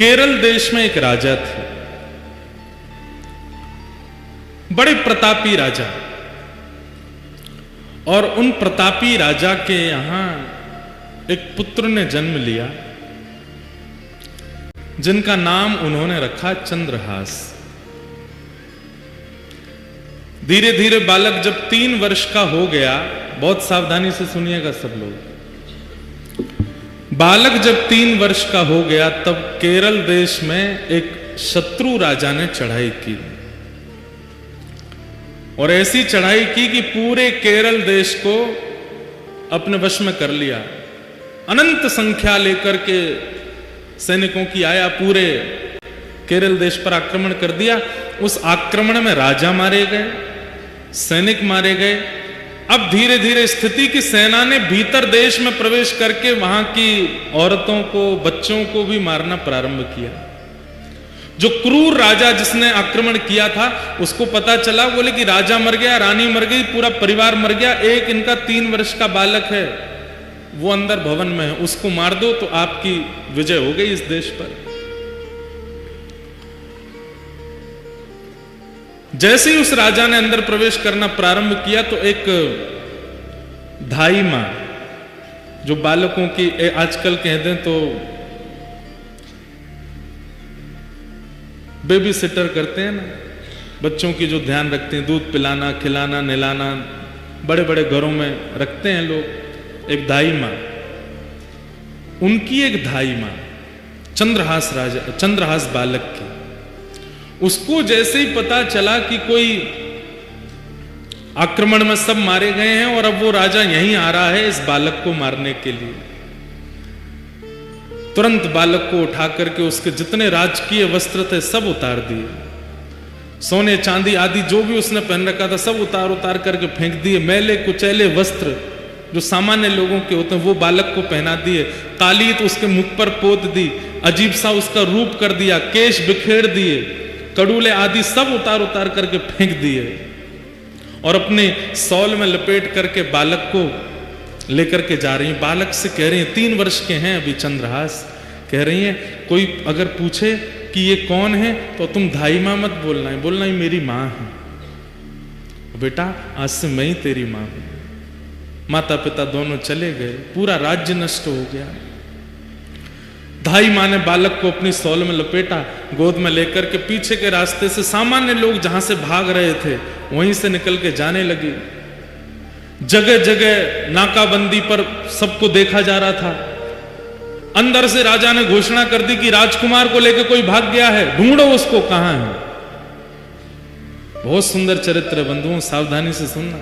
केरल देश में एक राजा थे, बड़े प्रतापी राजा, और उन प्रतापी राजा के यहां एक पुत्र ने जन्म लिया जिनका नाम उन्होंने रखा चंद्रहास। धीरे धीरे बालक जब 3 वर्ष का हो गया, बहुत सावधानी से सुनिएगा सब लोग, बालक जब 3 वर्ष का हो गया तब केरल देश में एक शत्रु राजा ने चढ़ाई की, और ऐसी चढ़ाई की कि पूरे केरल देश को अपने वश में कर लिया। अनंत संख्या लेकर के सैनिकों की आया, पूरे केरल देश पर आक्रमण कर दिया। उस आक्रमण में राजा मारे गए, सैनिक मारे गए। अब धीरे धीरे स्थिति की सेना ने भीतर देश में प्रवेश करके वहां की औरतों को, बच्चों को भी मारना प्रारंभ किया। जो क्रूर राजा जिसने आक्रमण किया था उसको पता चला, बोले कि राजा मर गया, रानी मर गई, पूरा परिवार मर गया, एक इनका 3 वर्ष का बालक है वो अंदर भवन में है, उसको मार दो तो आपकी विजय हो गई इस देश पर। जैसे ही उस राजा ने अंदर प्रवेश करना प्रारंभ किया तो एक धाई मां, जो बालकों की आजकल कह दें तो बेबी सिटर करते हैं ना, बच्चों की जो ध्यान रखते हैं, दूध पिलाना, खिलाना, नहलाना, बड़े बड़े घरों में रखते हैं लोग, एक धाई मां, उनकी एक धाई मां चंद्रहास राजा, चंद्रहास बालक की, उसको जैसे ही पता चला कि कोई आक्रमण में सब मारे गए हैं और अब वो राजा यहीं आ रहा है इस बालक को मारने के लिए, तुरंत बालक को उठा करके उसके जितने राजकीय वस्त्र थे सब उतार दिए, सोने चांदी आदि जो भी उसने पहन रखा था सब उतार करके फेंक दिए। मैले कुचैले वस्त्र जो सामान्य लोगों के होते हैं वो बालक को पहना दिए, कालीत उसके मुख पर पोत दी, अजीब सा उसका रूप कर दिया, केश बिखेर दिए, कड़ूले आदि सब उतार करके फेंक दिए, और अपने सौल में लपेट करके बालक को लेकर के जा रही हैं। बालक से कह रही हैं, 3 वर्ष के हैं अभी चंद्रहास, कह रही हैं कोई अगर पूछे कि ये कौन है तो तुम धाई मां मत बोलना है, बोलना ही मेरी मां है, बेटा आज से मैं ही तेरी मां हूं। माता पिता दोनों चले गए, पूरा राज्य नष्ट हो गया। धाई मां ने बालक को अपनी सौल में लपेटा, गोद में लेकर के पीछे के रास्ते से सामान्य लोग जहां से भाग रहे थे वहीं से निकल के जाने लगी। जगह जगह नाकाबंदी पर सबको देखा जा रहा था। अंदर से राजा ने घोषणा कर दी कि राजकुमार को लेकर कोई भाग गया है, ढूंढो उसको, कहां है। बहुत सुंदर चरित्र बंधुओं, सावधानी से सुनना।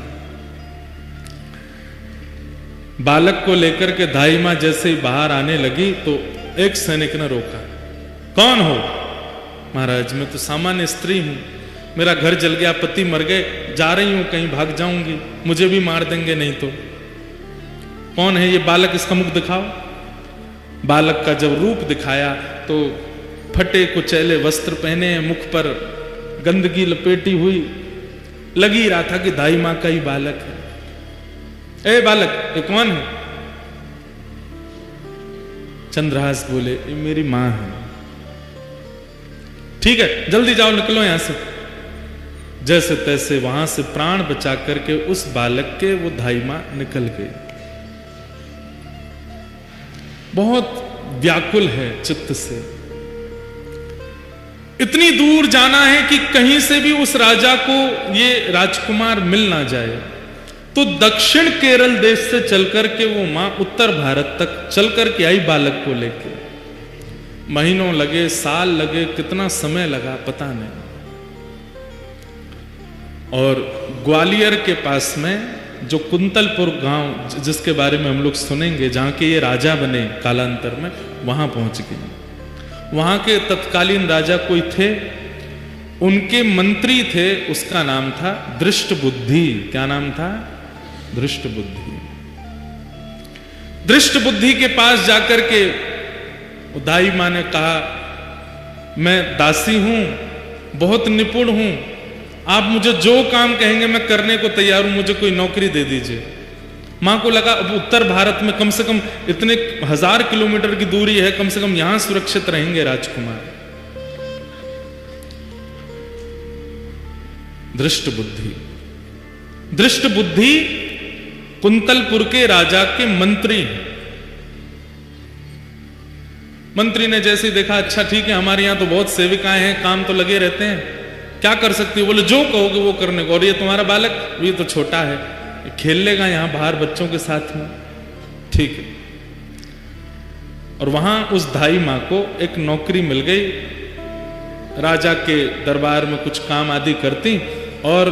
बालक को लेकर के धाई मां जैसे ही बाहर आने लगी तो एक सैनिक ने रोका, कौन हो? महाराज मैं तो सामान्य स्त्री हूं, मेरा घर जल गया, पति मर गए, जा रही हूं कहीं, भाग जाऊंगी, मुझे भी मार देंगे नहीं तो। कौन है ये बालक, इसका मुख दिखाओ। बालक का जब रूप दिखाया तो फटे कुचैले वस्त्र पहने, मुख पर गंदगी लपेटी हुई, लग ही रहा था कि धाई मां का ही बालक है। ए बालक ये कौन है? चंद्रहास बोले ये मेरी मां है। ठीक है जल्दी जाओ, निकलो यहां से। जैसे तैसे वहां से प्राण बचा करके उस बालक के वो धाई मां निकल गई। बहुत व्याकुल है चित्त से, इतनी दूर जाना है कि कहीं से भी उस राजा को ये राजकुमार मिल ना जाए। तो दक्षिण केरल देश से चलकर के वो मां उत्तर भारत तक चलकर के आई बालक को लेके। महीनों लगे, साल लगे, कितना समय लगा पता नहीं। और ग्वालियर के पास में जो कुंतलपुर गांव जिसके बारे में हम लोग सुनेंगे, जहां के ये राजा बने कालांतर में, वहां पहुंच गए। वहां के तत्कालीन राजा कोई थे, उनके मंत्री थे, उसका नाम था दृष्टबुद्धि। क्या नाम था? दृष्टबुद्धि। दृष्टबुद्धि के पास जाकर के दाई मां ने कहा, मैं दासी हूं, बहुत निपुण हूं, आप मुझे जो काम कहेंगे मैं करने को तैयार हूं, मुझे कोई नौकरी दे दीजिए। मां को लगा अब उत्तर भारत में कम से कम इतने 1000 किलोमीटर की दूरी है, कम से कम यहां सुरक्षित रहेंगे राजकुमार। दृष्ट बुद्धि, दृष्ट बुद्धि कुंतलपुर के राजा के मंत्री। मंत्री ने जैसे ही देखा, अच्छा ठीक है, हमारे यहां तो बहुत सेविकाएं हैं, काम तो लगे रहते हैं, क्या कर सकती हो? बोले जो कहोगे वो करने को। और ये तुम्हारा बालक, ये तो छोटा है, खेल लेगा यहां बाहर बच्चों के साथ में, ठीक है। और वहां उस धाई मां को एक नौकरी मिल गई, राजा के दरबार में कुछ काम आदि करती। और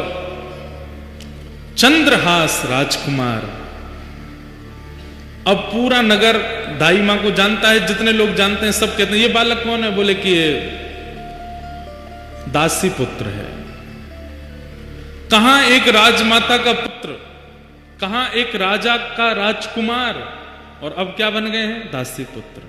चंद्रहास राजकुमार, अब पूरा नगर दाई मां को जानता है, जितने लोग जानते हैं सब कहते हैं ये बालक कौन है? बोले कि ये दासी पुत्र है। कहां एक राजमाता का पुत्र, कहां एक राजा का राजकुमार, और अब क्या बन गए हैं? दासी पुत्र।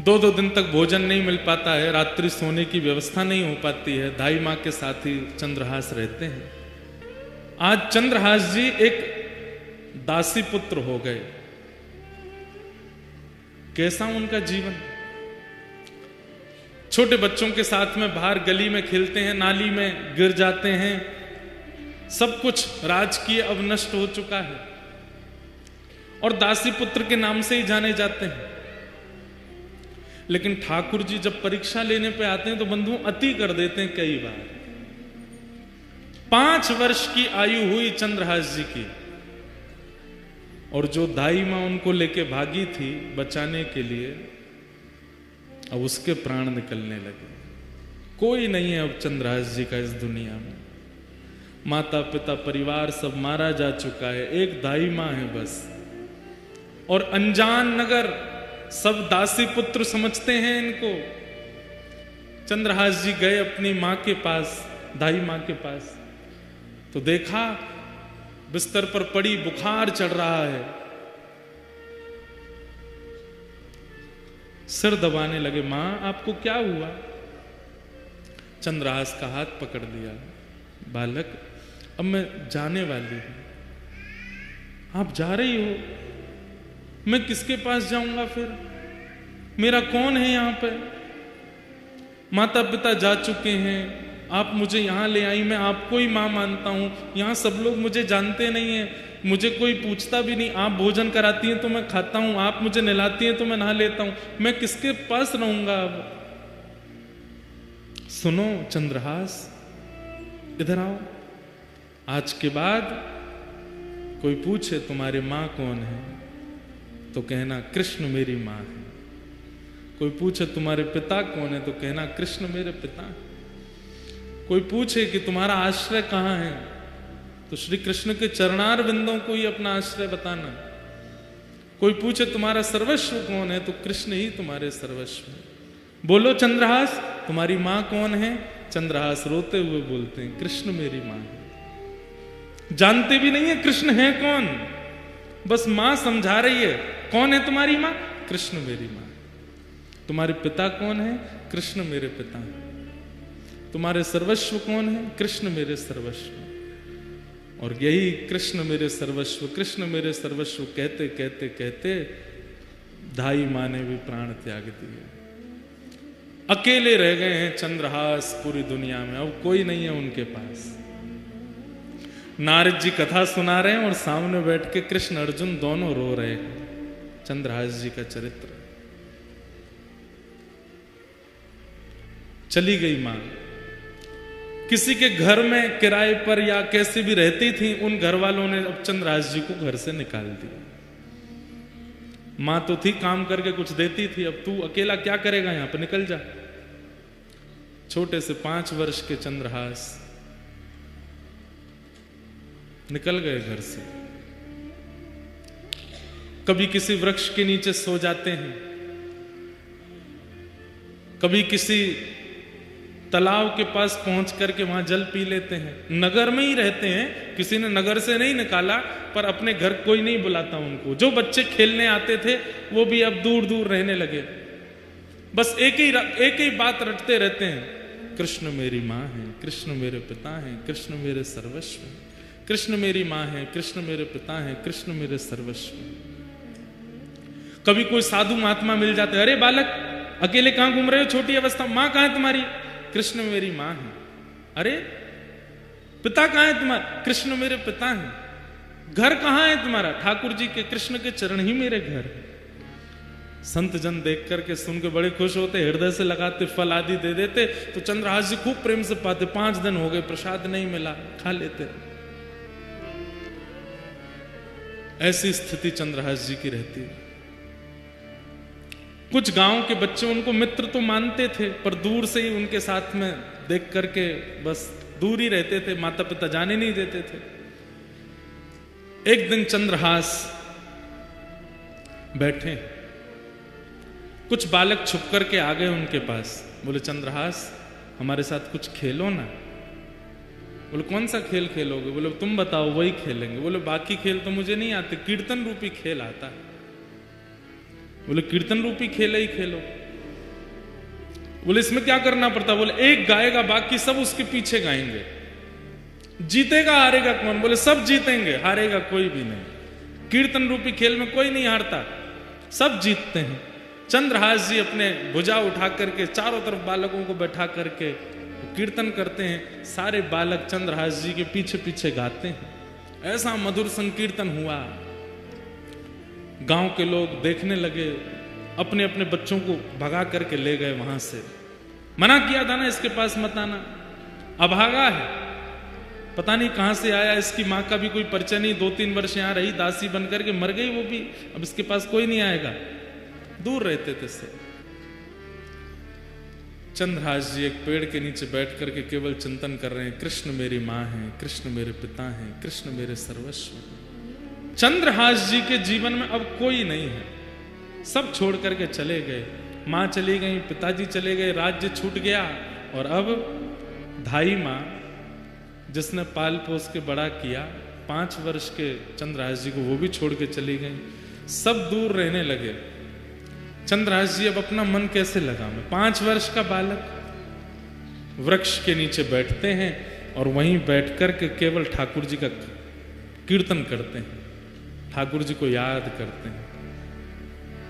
2-2 दिन तक भोजन नहीं मिल पाता है, रात्रि सोने की व्यवस्था नहीं हो पाती है, दाई मां के साथ ही चंद्रहास रहते हैं। आज चंद्रहास जी एक दासी पुत्र हो गए। कैसा उनका जीवन? छोटे बच्चों के साथ में बाहर गली में खेलते हैं, नाली में गिर जाते हैं, सब कुछ राजकीय अब नष्ट हो चुका है, और दासी पुत्र के नाम से ही जाने जाते हैं। लेकिन ठाकुर जी जब परीक्षा लेने पे आते हैं तो बंधु अति कर देते हैं कई बार। 5 वर्ष की आयु हुई चंद्रहास जी की, और जो दाई मां उनको लेके भागी थी बचाने के लिए, अब उसके प्राण निकलने लगे। कोई नहीं है अब चंद्रहास जी का इस दुनिया में, माता पिता परिवार सब मारा जा चुका है, एक दाई मां है बस। और अनजान नगर सब दासी पुत्र समझते हैं इनको। चंद्रहास जी गए अपनी मां के पास, दाई मां के पास, तो देखा बिस्तर पर पड़ी, बुखार चढ़ रहा है। सिर दबाने लगे, मां आपको क्या हुआ? चंद्रहास का हाथ पकड़ लिया, बालक अब मैं जाने वाली हूं। आप जा रही हो? मैं किसके पास जाऊंगा फिर? मेरा कौन है यहां पे? माता पिता जा चुके हैं, आप मुझे यहां ले आई, मैं आपको ही मां मानता हूं, यहां सब लोग मुझे जानते नहीं है, मुझे कोई पूछता भी नहीं, आप भोजन कराती हैं तो मैं खाता हूं, आप मुझे नहलाती हैं तो मैं नहा लेता हूं, मैं किसके पास रहूंगा अब? सुनो चंद्रहास, इधर आओ। आज के बाद कोई पूछे तुम्हारी मां कौन है तो कहना कृष्ण मेरी मां है। कोई पूछे तुम्हारे पिता कौन है तो कहना कृष्ण मेरे पिता। कोई पूछे कि तुम्हारा आश्रय कहां है तो श्री कृष्ण के चरणार बिंदों को ही अपना आश्रय बताना। कोई पूछे तुम्हारा सर्वस्व कौन है तो कृष्ण ही तुम्हारे सर्वस्व है। बोलो चंद्रहास तुम्हारी मां कौन है? चंद्रहास रोते हुए बोलते हैं कृष्ण मेरी मां है। जानते भी नहीं है कृष्ण है कौन, बस मां समझा रही है। कौन है तुम्हारी मां? कृष्ण मेरी मां। तुम्हारे पिता कौन है? कृष्ण मेरे पिता। तुम्हारे सर्वस्व कौन है? कृष्ण मेरे सर्वस्व। और यही कृष्ण मेरे सर्वस्व, कृष्ण मेरे सर्वस्व कहते कहते कहते दाई मां ने भी प्राण त्याग दिए। अकेले रह गए हैं चंद्रहास पूरी दुनिया में, अब कोई नहीं है उनके पास। नारद जी कथा सुना रहे हैं और सामने बैठ के कृष्ण अर्जुन दोनों रो रहे हैं। चंद्रहास जी का चरित्र। चली गई मां, किसी के घर में किराए पर या कैसे भी रहती थी, उन घर वालों ने अब चंद्रहास जी को घर से निकाल दिया। मां तो थी, काम करके कुछ देती थी, अब तू अकेला क्या करेगा यहां पर, निकल जा। छोटे से 5 वर्ष के चंद्रहास निकल गए घर से। कभी किसी वृक्ष के नीचे सो जाते हैं, कभी किसी तालाब के पास पहुंच करके वहां जल पी लेते हैं। नगर में ही रहते हैं, किसी ने नगर से नहीं निकाला, पर अपने घर कोई नहीं बुलाता उनको। जो बच्चे खेलने आते थे वो भी अब दूर दूर रहने लगे। बस एक ही बात रटते रहते हैं, कृष्ण मेरी मां है, कृष्ण मेरे पिता हैं, कृष्ण मेरे सर्वस्व हैं, कृष्ण मेरी माँ है, कृष्ण मेरे पिता हैं, कृष्ण मेरे सर्वस्व। कभी कोई साधु महात्मा मिल जाते, अरे बालक अकेले कहां घूम रहे हो, छोटी अवस्था, माँ कहां है तुम्हारी? कृष्ण मेरी माँ है। अरे पिता कहां है तुम्हारा? कृष्ण मेरे पिता हैं। घर कहां है तुम्हारा? ठाकुर जी के, कृष्ण के चरण ही मेरे घर है। संत जन देख करके सुन के बड़े खुश होते, हृदय से लगाते, फल आदि दे देते। तो चंद्रहास जी खूब प्रेम से पाते। 5 दिन हो गए, प्रसाद नहीं मिला, खा लेते। ऐसी स्थिति चंद्रहास जी की रहती है। कुछ गांव के बच्चे उनको मित्र तो मानते थे, पर दूर से ही उनके साथ में देख करके बस दूर ही रहते थे, माता पिता जाने नहीं देते थे। एक दिन चंद्रहास बैठे, कुछ बालक छुप करके आ गए उनके पास। बोले चंद्रहास हमारे साथ कुछ खेलो ना। बोले कौन सा खेल खेलोगे? बोले तुम बताओ, वही खेलेंगे। बोले बाकी खेल तो मुझे नहीं आते, कीर्तन रूपी खेल आता है। बोले कीर्तन रूपी खेल ही खेलो। बोले इसमें क्या करना पड़ता? बोले एक गाएगा, बाकी सब उसके पीछे गाएंगे। जीतेगा हारेगा कौन? बोले सब जीतेंगे, हारेगा कोई भी नहीं। कीर्तन रूपी खेल में कोई नहीं हारता, सब जीतते हैं। चंद्रहास जी अपने भुजा उठा करके चारों तरफ बालकों को बैठा करके कीर्तन करते हैं। सारे बालक चंद्रहास जी के पीछे पीछे गाते हैं। ऐसा मधुर संकीर्तन हुआ। गांव के लोग देखने लगे, अपने अपने बच्चों को भगा करके ले गए वहां से। मना किया था ना इसके पास मत आना, अभागा है, पता नहीं कहां से आया। इसकी मां का भी कोई परिचय नहीं, 2-3 वर्ष यहां रही, दासी बन करके मर गई वो भी। अब इसके पास कोई नहीं आएगा, दूर रहते थे सब। चंद्रहास जी एक पेड़ के नीचे बैठ करके केवल चिंतन कर रहे हैं, कृष्ण मेरी मां है, कृष्ण मेरे पिता हैं, कृष्ण मेरे सर्वस्व। चंद्रहास जी के जीवन में अब कोई नहीं है, सब छोड़ करके चले गए। मां चली गई, पिताजी चले गए, राज्य छूट गया। और अब धाई मां जिसने पाल पोस के बड़ा किया, 5 वर्ष के चंद्रहास जी को, वो भी छोड़ के चली गई। सब दूर रहने लगे। चंद्रहास जी अब अपना मन कैसे लगावे? 5 वर्ष का बालक वृक्ष के नीचे बैठते हैं और वहीं बैठ कर के केवल ठाकुर जी का कीर्तन करते हैं, ठाकुर जी को याद करते हैं।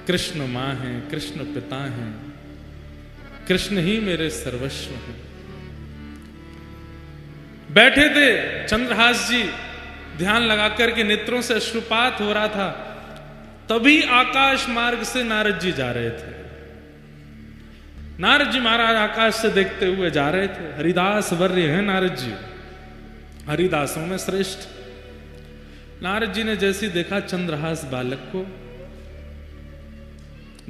कृष्ण मां है, कृष्ण पिता हैं, कृष्ण ही मेरे सर्वस्व हैं। बैठे थे चंद्रहास जी, ध्यान लगा करके नेत्रों से अश्रुपात हो रहा था। तभी आकाश मार्ग से नारद जी जा रहे थे। नारद जी महाराज आकाश से देखते हुए जा रहे थे। हरिदास वर्य हैं नारद जी, हरिदासों में श्रेष्ठ। नारद जी ने जैसे देखा चंद्रहास बालक को,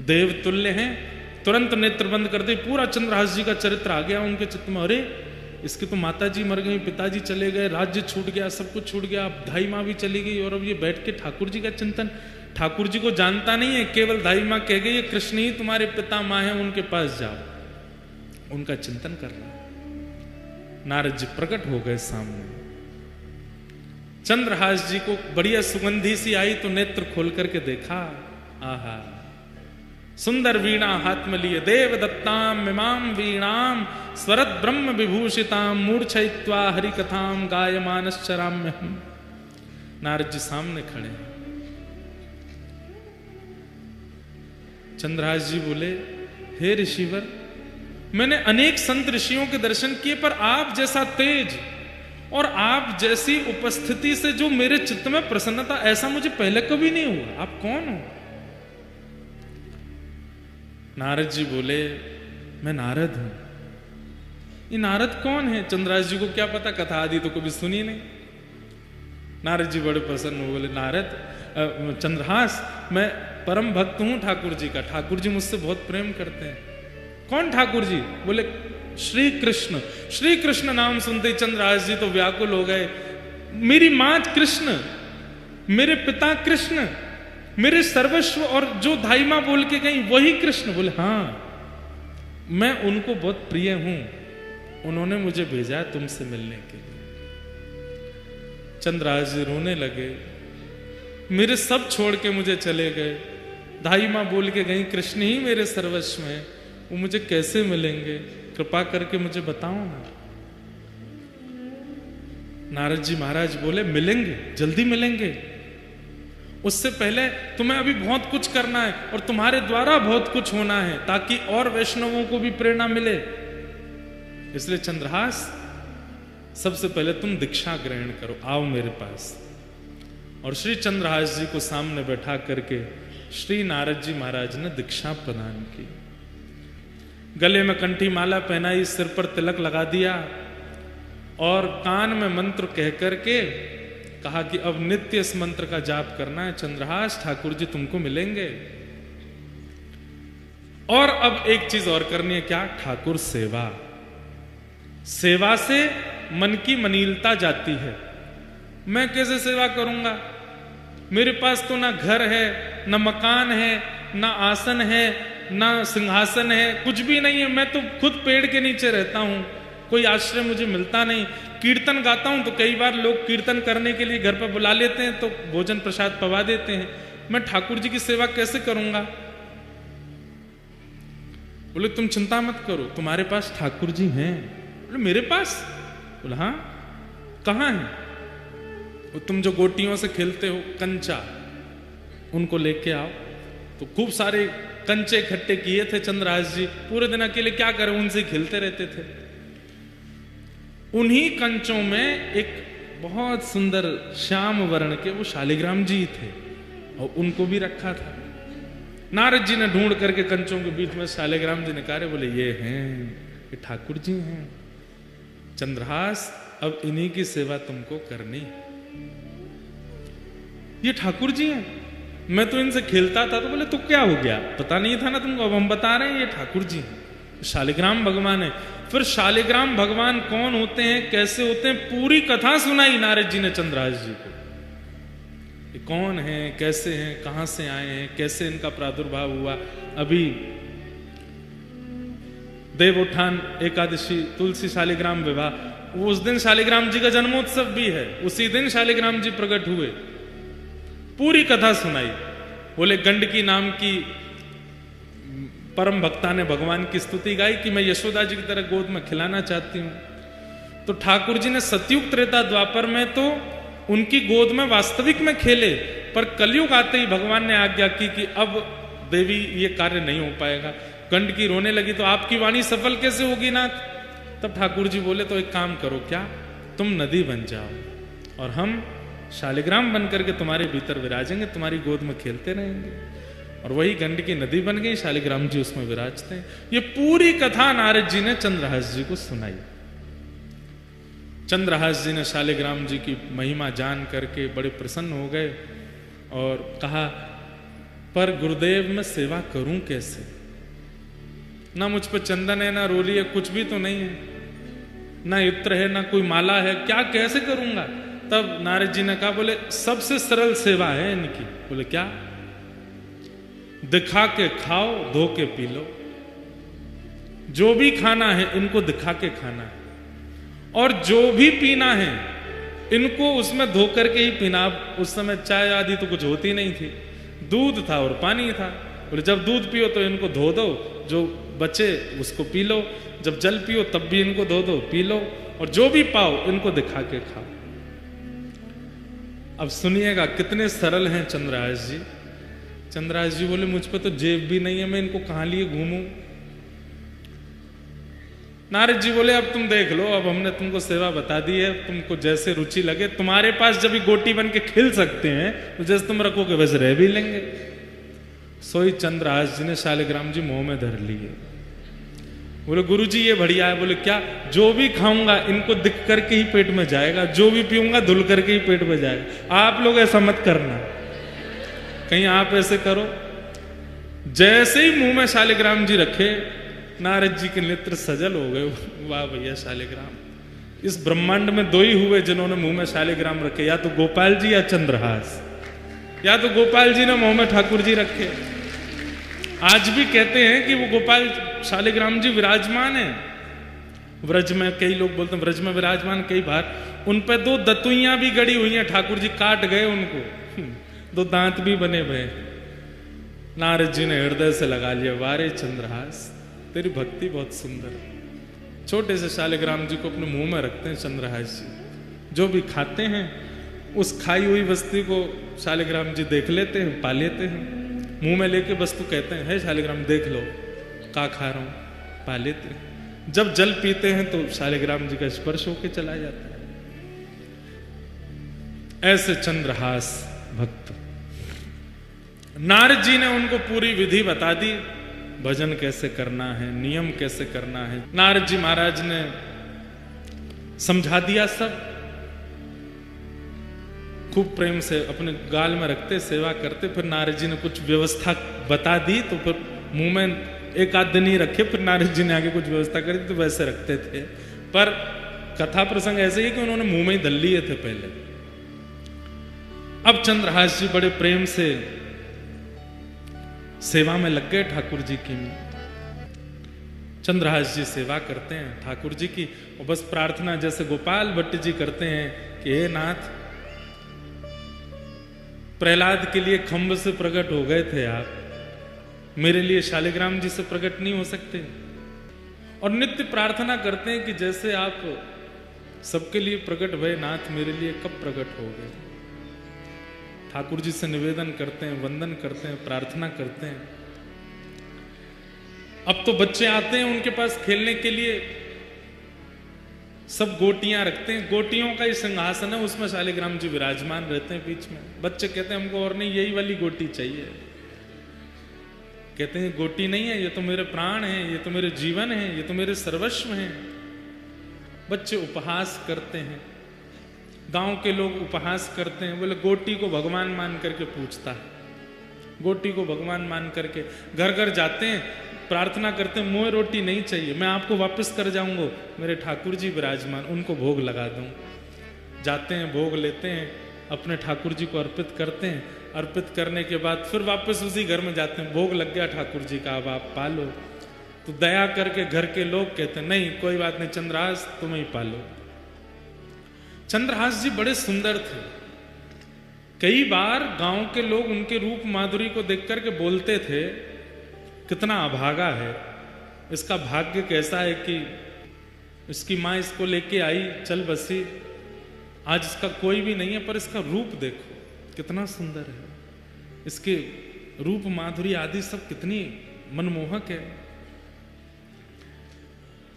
देव तुल्य हैं, तुरंत नेत्र बंद कर दे। पूरा चंद्रहास जी का चरित्र आ गया उनके चित्त में। अरे इसके तो माता जी मर गई, पिताजी चले गए, राज्य छूट गया, सब कुछ छूट गया, अब धाई माँ भी चली गई, और अब ये बैठ के ठाकुर जी का चिंतन। ठाकुर जी को जानता नहीं है, केवल धाई माँ कह गई कृष्ण ही तुम्हारे पिता माँ है, उनके पास जाओ, उनका चिंतन कर रहा। नारद जी प्रकट हो गए सामने। चंद्रहास जी को बढ़िया सुगंधी सी आई तो नेत्र खोल करके देखा, आहा सुंदर वीणा हाथ में लिए, देव दत्ताम मिमाम वीणाम स्वरत ब्रह्म विभूषिताम मूर्छयित्वा हरि कथाम गायमानश्चराम्य हम। नारद जी सामने खड़े। चंद्रहास जी बोले, हे ऋषिवर, मैंने अनेक संत ऋषियों के दर्शन किए, पर आप जैसा तेज और आप जैसी उपस्थिति से जो मेरे चित्त में प्रसन्नता, ऐसा मुझे पहले कभी नहीं हुआ। आप कौन हो? नारद जी बोले, मैं नारद हूं। ये नारद कौन है? चंद्रहास जी को क्या पता, कथा आदि तो कभी सुनी नहीं। नारद जी बड़े प्रसन्न हो, बोले नारद चंद्रहास, मैं परम भक्त हूं ठाकुर जी का, ठाकुर जी मुझसे बहुत प्रेम करते हैं। कौन ठाकुर जी? बोले श्री कृष्ण। श्री कृष्ण नाम सुनते चंद्रहास जी तो व्याकुल हो गए। मेरी मां कृष्ण, मेरे पिता कृष्ण, मेरे सर्वस्व, और जो धाई मां बोल के गई वही कृष्ण। बोले हाँ, मैं उनको बहुत प्रिय हूं, उन्होंने मुझे भेजा तुमसे मिलने के लिए। चंद्रहास जी रोने लगे, मेरे सब छोड़ के मुझे चले गए, धाई मां बोल के गई कृष्ण ही मेरे सर्वस्व में, वो मुझे कैसे मिलेंगे? कृपा करके मुझे बताओ ना। नारद जी महाराज बोले मिलेंगे, जल्दी मिलेंगे, उससे पहले तुम्हें अभी बहुत कुछ करना है और तुम्हारे द्वारा बहुत कुछ होना है ताकि और वैष्णवों को भी प्रेरणा मिले। इसलिए चंद्रहास, सबसे पहले तुम दीक्षा ग्रहण करो, आओ मेरे पास। और श्री चंद्रहास जी को सामने बैठा करके श्री नारद जी महाराज ने दीक्षा प्रदान की। गले में कंठी माला पहनाई, सिर पर तिलक लगा दिया और कान में मंत्र कह करके कहा कि अब नित्य इस मंत्र का जाप करना है। चंद्रहास, ठाकुर जी तुमको मिलेंगे। और अब एक चीज और करनी है, क्या? ठाकुर सेवा। सेवा से मन की मनीलता जाती है। मैं कैसे सेवा करूंगा? मेरे पास तो ना घर है, ना मकान है, ना आसन है, ना सिंहासन है, कुछ भी नहीं है। मैं तो खुद पेड़ के नीचे रहता हूं, कोई आश्रय मुझे मिलता नहीं। कीर्तन गाता हूं तो कई बार लोग कीर्तन करने के लिए घर पर बुला लेते हैं तो भोजन प्रसाद पवा देते हैं। मैं ठाकुर जी की सेवा कैसे करूंगा? बोले तुम चिंता मत करो, तुम्हारे पास ठाकुर जी हैं। बोले मेरे पास? बोले हाँ। कहाँ है? वो तुम जो गोटियों से खेलते हो, कंचा, उनको लेके आओ। तो खूब सारे कंचे इकट्ठे किए थे चंद्रहास जी, पूरे दिन अकेले क्या करें, उनसे खेलते रहते थे। उन्हीं कंचों में एक बहुत सुंदर श्याम वर्ण के वो शालिग्राम जी थे और उनको भी रखा था। नारद जी ने ढूंढ करके कंचों के बीच में शालिग्राम जी निकाले, बोले ये हैं, ये ठाकुर जी हैं। चंद्रहास, अब इन्हीं की सेवा तुमको करनी। ये ठाकुर जी हैं। मैं तो इनसे खेलता था। तो बोले तो क्या हो गया, पता नहीं था ना तुमको? अब हम बता रहे हैं, ये ठाकुर जी हैं, शालिग्राम भगवान है। फिर शालिग्राम भगवान कौन होते हैं, कैसे होते हैं, पूरी कथा सुनाई नारद जी ने चंद्रहास जी को। ये कौन है, कैसे हैं, कहां से आए हैं, कैसे इनका प्रादुर्भाव हुआ। अभी देवोत्थान एकादशी, तुलसी शालिग्राम विवाह, उस दिन शालिग्राम जी का जन्मोत्सव भी है, उसी दिन शालिग्राम जी प्रकट हुए। पूरी कथा सुनाई। बोले गंडकी नाम की परम भक्ता ने भगवान की स्तुति गाई कि मैं यशोदा जी की तरह गोद में खिलाना चाहती हूं। तो ठाकुर जी ने सतयुग त्रेता द्वापर में तो उनकी गोद में वास्तविक में खेले, पर कलयुग आते ही भगवान ने आज्ञा की कि अब देवी ये कार्य नहीं हो पाएगा। गंडकी रोने लगी तो आपकी वाणी सफल कैसे होगी नाथ? तब ठाकुर जी बोले तो एक काम करो, क्या? तुम नदी बन जाओ और हम शालिग्राम बन करके तुम्हारे भीतर विराजेंगे, तुम्हारी गोद में खेलते रहेंगे। और वही गंडकी नदी बन गई, शालिग्राम जी उसमें विराजते हैं। ये पूरी कथा नारद जी ने चंद्रहास जी को सुनाई। चंद्रहास जी ने शालिग्राम जी की महिमा जान करके बड़े प्रसन्न हो गए और कहा, पर गुरुदेव मैं सेवा करूं कैसे? ना मुझ पर चंदन है, ना रोली है, कुछ भी तो नहीं है, ना इत्र है, ना कोई माला है, क्या कैसे करूंगा? तब नारद जी ने कहा, बोले सबसे सरल सेवा है इनकी। बोले क्या? दिखा के खाओ, धो के पी लो। जो भी खाना है इनको दिखा के खाना है, और जो भी पीना है इनको उसमें धो करके ही पीना। उस समय चाय आदि तो कुछ होती नहीं थी, दूध था और पानी था। बोले जब दूध पियो तो इनको धो दो, जो बचे उसको पी लो, जब जल पियो तब भी इनको धो दो, पी लो, और जो भी पाओ इनको दिखा के खाओ। अब सुनिएगा कितने सरल हैं चंद्रहास जी। चंद्रहास जी बोले मुझ पर तो जेब भी नहीं है, मैं इनको कहां लिए घूमूं? नारद जी बोले अब तुम देख लो, अब हमने तुमको सेवा बता दी है, तुमको जैसे रुचि लगे। तुम्हारे पास जब गोटी बन के खिल सकते हैं तो जैसे तुम रखोगे वैसे रह भी लेंगे। सोई चंद्रहास जी ने शालिग्राम जी मुंह में धर लिए। बोले गुरु जी ये बढ़िया है। बोले क्या? जो भी खाऊंगा इनको दिख करके ही पेट में जाएगा, जो भी पीऊंगा धुल करके ही पेट में जाएगा। आप लोग ऐसा मत करना, कहीं आप ऐसे करो। जैसे ही मुंह में शालिग्राम जी रखे, नारद जी के नेत्र सजल हो गए। वाह भैया शालिग्राम, इस ब्रह्मांड में दो ही हुए जिन्होंने मुंह में शालिग्राम रखे, या तो गोपाल जी या चंद्रहास। या तो गोपाल जी ने मुंह में ठाकुर जी रखे। आज भी कहते हैं कि वो गोपाल शालिग्राम जी विराजमान है व्रज में। कई लोग बोलते हैं व्रज में विराजमान, कई बार उन पे दो दतुइयां भी गड़ी हुई हैं, ठाकुर जी काट गए उनको, दो दांत भी बने हुए। नारद जी ने हृदय से लगा लिया, वारे चंद्रहास तेरी भक्ति बहुत सुंदर है। छोटे से शालिग्राम जी को अपने मुंह में रखते हैं चंद्रहास जी जो भी खाते हैं उस खाई हुई वस्तु को शालिग्राम जी देख लेते हैं, पा लेते हैं, मुंह में लेके वस्तु कहते हैं, हे शालिग्राम देख लो का खा रहा हूं, पा लेते हैं। जब जल पीते हैं तो शालिग्राम जी का स्पर्श होके चला जाता है। ऐसे चंद्रहास भक्त। नारद जी ने उनको पूरी विधि बता दी, भजन कैसे करना है, नियम कैसे करना है। नारद जी महाराज ने समझा दिया सब, खूब प्रेम से अपने गाल में रखते, सेवा करते। फिर नारद जी ने कुछ व्यवस्था बता दी तो फिर मुंह में एक आध दिन ही रखे, फिर नारद जी ने आगे कुछ व्यवस्था करी तो वैसे रखते थे। पर कथा प्रसंग ऐसे ही कि उन्होंने मुंह में ही धल लिए थे पहले। अब चंद्रहास जी बड़े प्रेम से सेवा में लग गए ठाकुर जी की। चंद्रहास जी सेवा करते हैं ठाकुर जी की, और बस प्रार्थना जैसे गोपाल भट्ट जी करते हैं कि हे नाथ, प्रहलाद के लिए खंभ से प्रकट हो गए थे आप, मेरे लिए शालिग्राम जी से प्रकट नहीं हो सकते। और नित्य प्रार्थना करते हैं कि जैसे आप सबके लिए प्रकट भय नाथ, मेरे लिए कब प्रकट हो गए। ठाकुर जी से निवेदन करते हैं, वंदन करते हैं, प्रार्थना करते हैं। अब तो बच्चे आते हैं उनके पास खेलने के लिए, सब गोटियां रखते हैं, गोटियों का ही सिंहासन है, उसमें शालिग्राम जी विराजमान रहते हैं बीच में। बच्चे कहते हैं हमको और नहीं, यही वाली गोटी चाहिए। कहते हैं गोटी नहीं है, ये तो मेरे प्राण हैं, ये तो मेरे जीवन है, ये तो मेरे सर्वस्व हैं। बच्चे उपहास करते हैं, गांव के लोग उपहास करते हैं, बोले गोटी को भगवान मान करके पूछता है, गोटी को भगवान मान करके। घर घर जाते हैं, प्रार्थना करते हैं, मुझे रोटी नहीं चाहिए, मैं आपको वापस कर जाऊंगा, मेरे ठाकुर जी विराजमान, उनको भोग लगा दूं। जाते हैं, भोग लेते हैं, अपने ठाकुर जी को अर्पित करते हैं। अर्पित करने के बाद फिर वापस उसी घर में जाते हैं, भोग लग गया ठाकुर जी का, अब आप पालो। तो दया करके घर के लोग कहते हैं नहीं कोई बात नहीं चंद्रहास, तुम ही पालो। चंद्रहास जी बड़े सुंदर थे। कई बार गांव के लोग उनके रूप माधुरी को देख करके बोलते थे कितना अभागा है, इसका भाग्य कैसा है कि इसकी माँ इसको लेके आई, चल बसी, आज इसका कोई भी नहीं है, पर इसका रूप देखो कितना सुंदर है, इसके रूप माधुरी आदि सब कितनी मनमोहक है।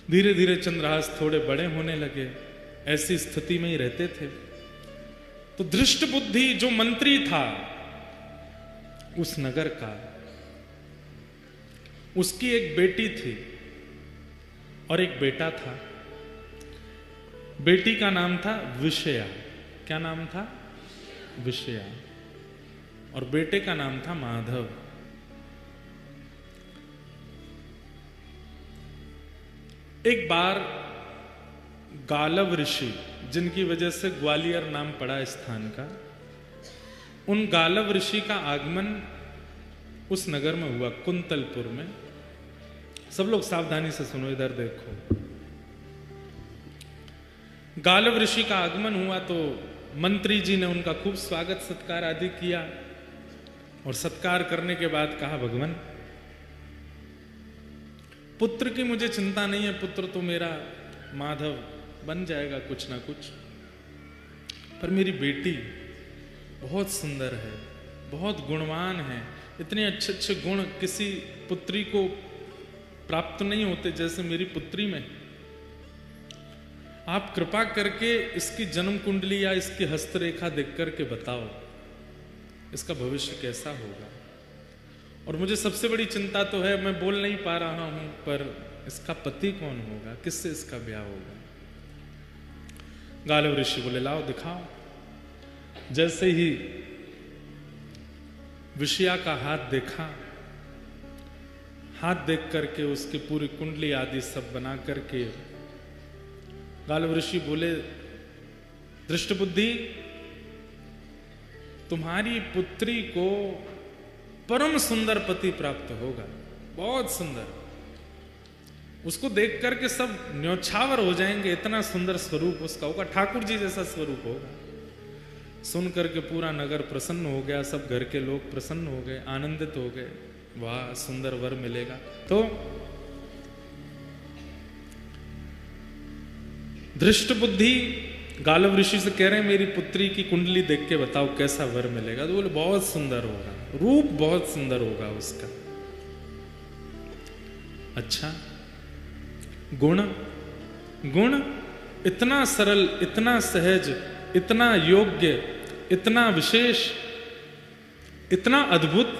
धीरे धीरे चंद्रहास थोड़े बड़े होने लगे, ऐसी स्थिति में ही रहते थे। तो दृष्ट बुद्धि जो मंत्री था उस नगर का, उसकी एक बेटी थी और एक बेटा था। बेटी का नाम था विषया। क्या नाम था? विषया। और बेटे का नाम था माधव। एक बार गालव ऋषि, जिनकी वजह से ग्वालियर नाम पड़ा स्थान का, उन गालव ऋषि का आगमन उस नगर में हुआ, कुंतलपुर में। सब लोग सावधानी से सुनो, इधर देखो। गालव ऋषि का आगमन हुआ तो मंत्री जी ने उनका खूब स्वागत सत्कार आदि किया, और सत्कार करने के बाद कहा भगवान पुत्र की मुझे चिंता नहीं है, पुत्र तो मेरा माधव बन जाएगा कुछ ना कुछ, पर मेरी बेटी बहुत सुंदर है, बहुत गुणवान है, इतने अच्छे अच्छे गुण किसी पुत्री को प्राप्त नहीं होते जैसे मेरी पुत्री में। आप कृपा करके इसकी जन्म कुंडली या इसकी हस्तरेखा देख करके बताओ इसका भविष्य कैसा होगा। और मुझे सबसे बड़ी चिंता तो है, मैं बोल नहीं पा रहा हूं, पर इसका पति कौन होगा, किससे इसका ब्याह होगा। गालव ऋषि बोले लाओ दिखाओ। जैसे ही विषया का हाथ देखा, हाथ देख करके उसकी पूरी कुंडली आदि सब बना करके गालव ऋषि बोले दृष्ट बुद्धि, तुम्हारी पुत्री को परम सुंदर पति प्राप्त होगा, बहुत सुंदर। उसको देख करके सब न्योछावर हो जाएंगे, इतना सुंदर स्वरूप उसका होगा, ठाकुर जी जैसा स्वरूप होगा। सुन करके पूरा नगर प्रसन्न हो गया, सब घर के लोग प्रसन्न हो गए, आनंदित हो गए, वाह सुंदर वर मिलेगा। तो दृष्ट बुद्धि गालव ऋषि से कह रहे हैं मेरी पुत्री की कुंडली देख के बताओ कैसा वर मिलेगा। तो बोले बहुत सुंदर होगा, रूप बहुत सुंदर होगा उसका। अच्छा, गुण? गुण इतना सरल, इतना सहज, इतना योग्य, इतना विशेष, इतना अद्भुत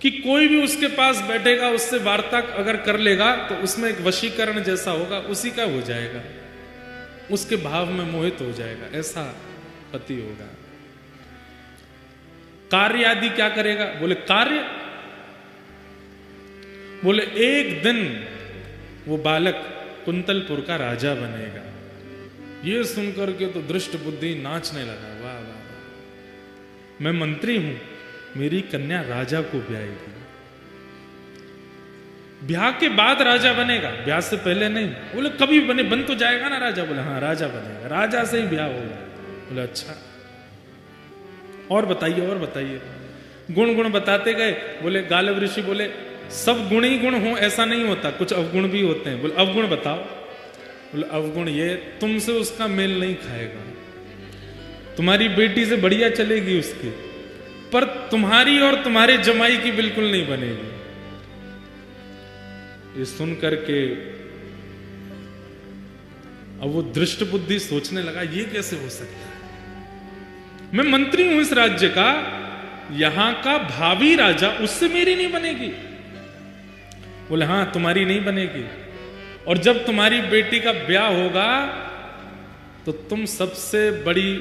कि कोई भी उसके पास बैठेगा, उससे वार्ता अगर कर लेगा तो उसमें एक वशीकरण जैसा होगा, उसी का हो जाएगा, उसके भाव में मोहित हो जाएगा, ऐसा पति होगा। कार्य आदि क्या करेगा? बोले कार्य, बोले एक दिन वो बालक कुंतलपुर का राजा बनेगा। ये सुनकर के तो दृष्ट बुद्धि नाचने लगा, वाह वाह वाह, मैं मंत्री हूं, मेरी कन्या राजा को ब्याहेगी। ब्याह के बाद राजा बनेगा, ब्याह से पहले नहीं। बोले कभी बने, बन तो जाएगा ना राजा। बोले हाँ राजा बनेगा, राजा से ही ब्याह होगा। बोले अच्छा, और बताइए और बताइए। गुण गुण बताते गए। बोले गालव ऋषि बोले सब गुण ही गुण हो ऐसा नहीं होता, कुछ अवगुण भी होते हैं। बोले अवगुण बताओ। बोले अवगुण ये, तुमसे उसका मेल नहीं खाएगा, तुम्हारी बेटी से बढ़िया चलेगी उसकी, पर तुम्हारी और तुम्हारे जमाई की बिल्कुल नहीं बनेगी। ये सुन करके अब वो दृष्ट बुद्धि सोचने लगा ये कैसे हो सकता है, मैं मंत्री हूं इस राज्य का, यहां का भावी राजा, उससे मेरी नहीं बनेगी। बोले हाँ तुम्हारी नहीं बनेगी, और जब तुम्हारी बेटी का ब्याह होगा तो तुम सबसे बड़ी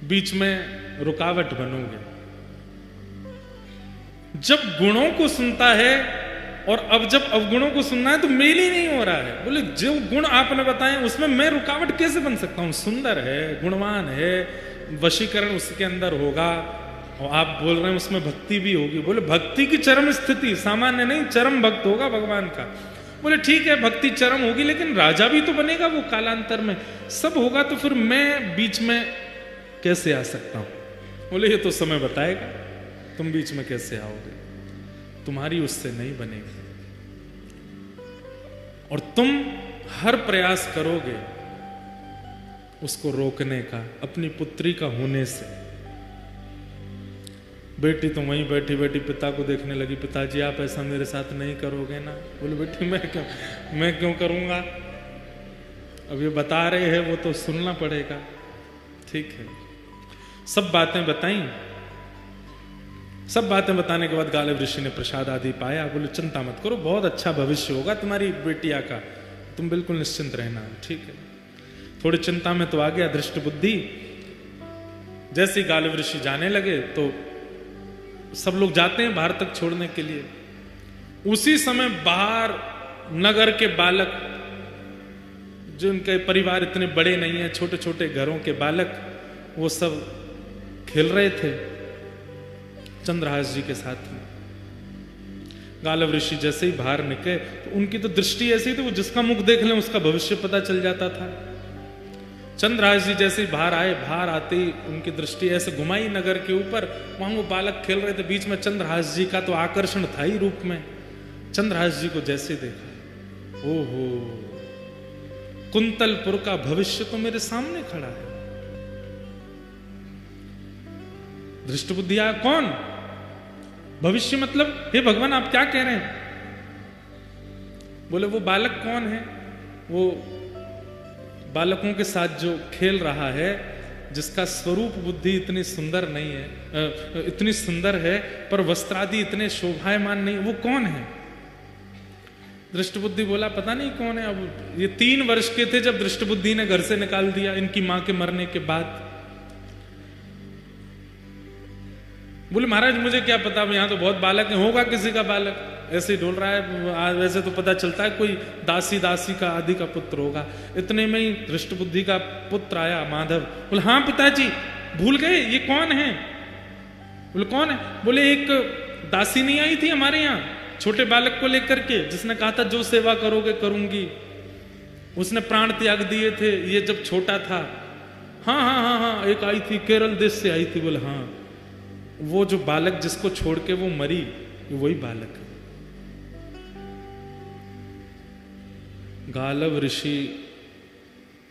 बीच में रुकावट बनोगे। जब गुणों को सुनता है और अब जब अवगुणों को सुनना है तो मेल ही नहीं हो रहा है। बोले जो गुण आपने बताए उसमें मैं रुकावट कैसे बन सकता हूं? सुंदर है, गुणवान है, वशीकरण उसके अंदर होगा, और आप बोल रहे हैं उसमें भक्ति भी होगी। बोले भक्ति की चरम स्थिति, सामान्य नहीं, चरम भक्त होगा भगवान का। बोले ठीक है भक्ति चरम होगी, लेकिन राजा भी तो बनेगा वो कालांतर में, सब होगा, तो फिर मैं बीच में कैसे आ सकता हूं? बोले ये तो समय बताएगा, तुम बीच में कैसे आओगे, तुम्हारी उससे नहीं बनेगी, और तुम हर प्रयास करोगे उसको रोकने का, अपनी पुत्री का होने से। बेटी तो वहीं बैठी बैठी पिता को देखने लगी, पिताजी आप ऐसा मेरे साथ नहीं करोगे ना? बोले बेटी मैं क्यों करूंगा, अब ये बता रहे हैं वो तो सुनना पड़ेगा। ठीक है, सब बातें बताई। सब बातें बताने के बाद गालव ऋषि ने प्रसाद आदि पाया। बोले चिंता मत करो, बहुत अच्छा भविष्य होगा तुम्हारी बेटिया का, तुम बिल्कुल निश्चिंत रहना। ठीक है, थोड़ी चिंता में तो आ गया दृष्ट बुद्धि। जैसे ही गालव ऋषि जाने लगे तो सब लोग जाते हैं बाहर तक छोड़ने के लिए। उसी समय बाहर नगर के बालक, जिनके परिवार इतने बड़े नहीं है, छोटे छोटे घरों के बालक, वो सब खेल रहे थे चंद्रहास जी के साथ में। गालव ऋषि जैसे ही बाहर निकले तो उनकी तो दृष्टि ऐसी थी, वो जिसका मुख देख लें उसका भविष्य पता चल जाता था। चंद्रहास जी जैसे ही बाहर आए, बाहर आते ही उनकी दृष्टि ऐसे घुमाई नगर के ऊपर, वहां वो बालक खेल रहे थे, बीच में चंद्रहास जी का तो आकर्षण था ही रूप में। चंद्रहास जी को जैसे देखा, ओहो कुंतलपुर का भविष्य तो मेरे सामने खड़ा है। दृष्ट बुद्धि आया, कौन भविष्य मतलब? हे भगवान आप क्या कह रहे हैं? बोले वो बालक कौन है? वो बालकों के साथ जो खेल रहा है, जिसका स्वरूप बुद्धि इतनी सुंदर नहीं है, इतनी सुंदर है पर वस्त्रादि इतने शोभायमान नहीं, वो कौन है? दृष्ट बुद्धि बोला पता नहीं कौन है। अब ये 3 वर्ष के थे जब दृष्ट बुद्धि ने घर से निकाल दिया इनकी मां के मरने के बाद। बोले महाराज मुझे क्या पता, यहां तो बहुत बालक है, होगा किसी का बालक, ऐसे ही डोल रहा है, आज वैसे तो पता चलता है कोई दासी का आदि का पुत्र होगा। इतने में ही दृष्ट बुद्धि का पुत्र आया माधव। बोले हाँ पिताजी भूल गए, ये कौन है? बोले कौन है? बोले एक दासी नहीं आई थी हमारे यहाँ छोटे बालक को लेकर के, जिसने कहा था जो सेवा करोगे करूंगी, उसने प्राण त्याग दिए थे ये जब छोटा था। हाँ हाँ हाँ हाँ एक आई थी, केरल देश से आई थी। बोले हाँ, वो जो बालक जिसको छोड़ के वो मरी, वही बालक है। गालव ऋषि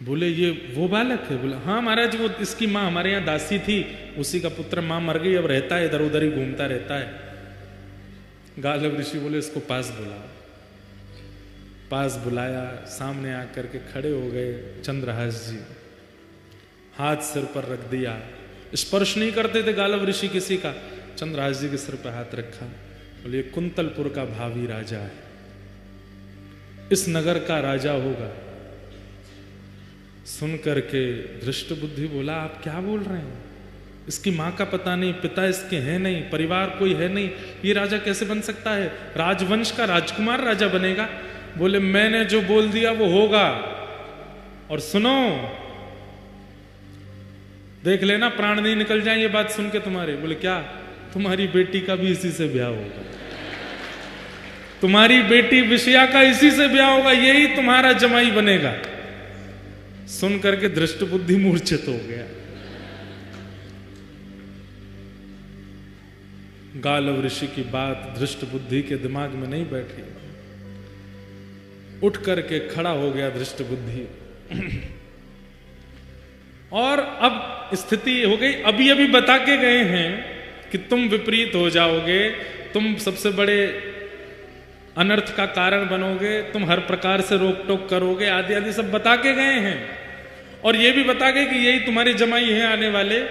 बोले ये वो बालक है? बोले हाँ महाराज, वो इसकी माँ हमारे यहाँ दासी थी, उसी का पुत्र, माँ मर गई, अब रहता है इधर उधर ही घूमता रहता है। गालव ऋषि बोले इसको पास बुलाओ। पास बुलाया, सामने आकर के खड़े हो गए चंद्रहास जी, हाथ सिर पर रख दिया। स्पर्श नहीं करते थे गालव ऋषि किसी का, चंद्रहास जी के सिर पर हाथ रखा। बोले कुंतलपुर का भावी राजा है, इस नगर का राजा होगा। सुन करके धृष्ट बुद्धि बोला आप क्या बोल रहे हैं? इसकी मां का पता नहीं, पिता इसके हैं नहीं, परिवार कोई है नहीं, ये राजा कैसे बन सकता है? राजवंश का राजकुमार राजा बनेगा? बोले मैंने जो बोल दिया वो होगा, और सुनो, देख लेना प्राण नहीं निकल जाए ये बात सुन के तुम्हारे। बोले क्या? तुम्हारी बेटी का भी इसी से ब्याह होगा, तुम्हारी बेटी विषया का इसी से ब्याह होगा, यही तुम्हारा जमाई बनेगा। सुन करके धृष्ट बुद्धि मूर्छित हो गया। गालव ऋषि की बात धृष्ट बुद्धि के दिमाग में नहीं बैठी, उठ करके खड़ा हो गया धृष्ट बुद्धि। और अब स्थिति हो गई, अभी अभी बता के गए हैं कि तुम विपरीत हो जाओगे, तुम सबसे बड़े अनर्थ का कारण बनोगे, तुम हर प्रकार से रोक टोक करोगे, आदि आदि सब बता के गए हैं। और ये भी बता गए कि यही तुम्हारे जमाई हैं आने वाले।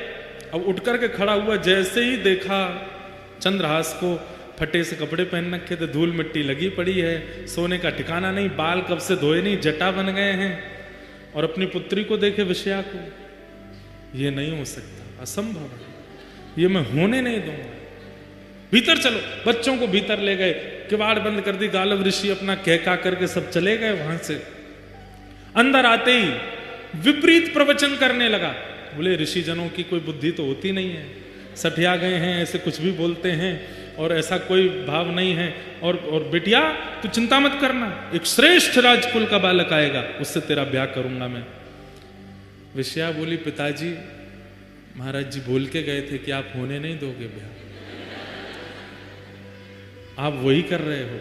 अब उठ करके खड़ा हुआ, जैसे ही देखा चंद्रहास को फटे से कपड़े पहन रखे थे, धूल मिट्टी लगी पड़ी है, सोने का ठिकाना नहीं, बाल कब से धोए नहीं, जटा बन गए हैं, और अपनी पुत्री को देखे विषया को। ये नहीं हो सकता, असंभव है, ये मैं होने नहीं दूंगा। भीतर चलो, बच्चों को भीतर ले गए, किवाड़ बंद कर दी। गालव ऋषि अपना कहका करके सब चले गए वहां से। अंदर आते ही विपरीत प्रवचन करने लगा। बोले ऋषि जनों की कोई बुद्धि तो होती नहीं है, सठिया गए हैं, ऐसे कुछ भी बोलते हैं, और ऐसा कोई भाव नहीं है। और बेटिया तू चिंता मत करना, एक श्रेष्ठ राजकुल का बालक आएगा, उससे तेरा ब्याह करूंगा मैं। विषया बोली पिताजी, महाराज जी बोल के गए थे कि आप होने नहीं दोगे ब्याह, आप वही कर रहे हो।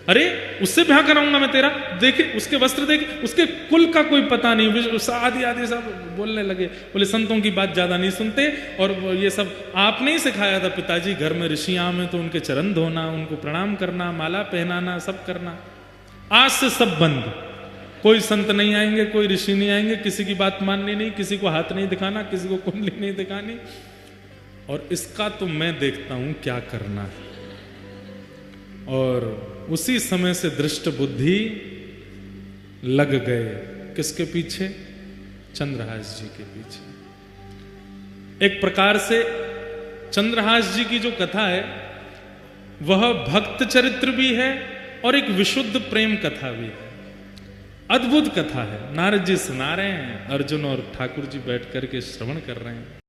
अरे उससे ब्याह कराऊंगा मैं तेरा, देखे उसके वस्त्र देखे, उसके कुल का कोई पता नहीं, आदि आदि सब बोलने लगे। बोले संतों की बात ज्यादा नहीं सुनते, और ये सब आपने ही सिखाया था पिताजी, घर में ऋषियां में तो उनके चरण धोना, उनको प्रणाम करना, माला पहनाना, सब करना। आज से सब बंद, कोई संत नहीं आएंगे, कोई ऋषि नहीं आएंगे, किसी की बात माननी नहीं, किसी को हाथ नहीं दिखाना, किसी को कुंडली नहीं दिखानी, और इसका तो मैं देखता हूं क्या करना है। और उसी समय से दृष्ट बुद्धि लग गए किसके पीछे? चंद्रहास जी के पीछे। एक प्रकार से चंद्रहास जी की जो कथा है वह भक्त चरित्र भी है और एक विशुद्ध प्रेम कथा भी है। अद्भुत कथा है। नारद जी सुना रहे हैं, अर्जुन और ठाकुर जी बैठ करके श्रवण कर रहे हैं।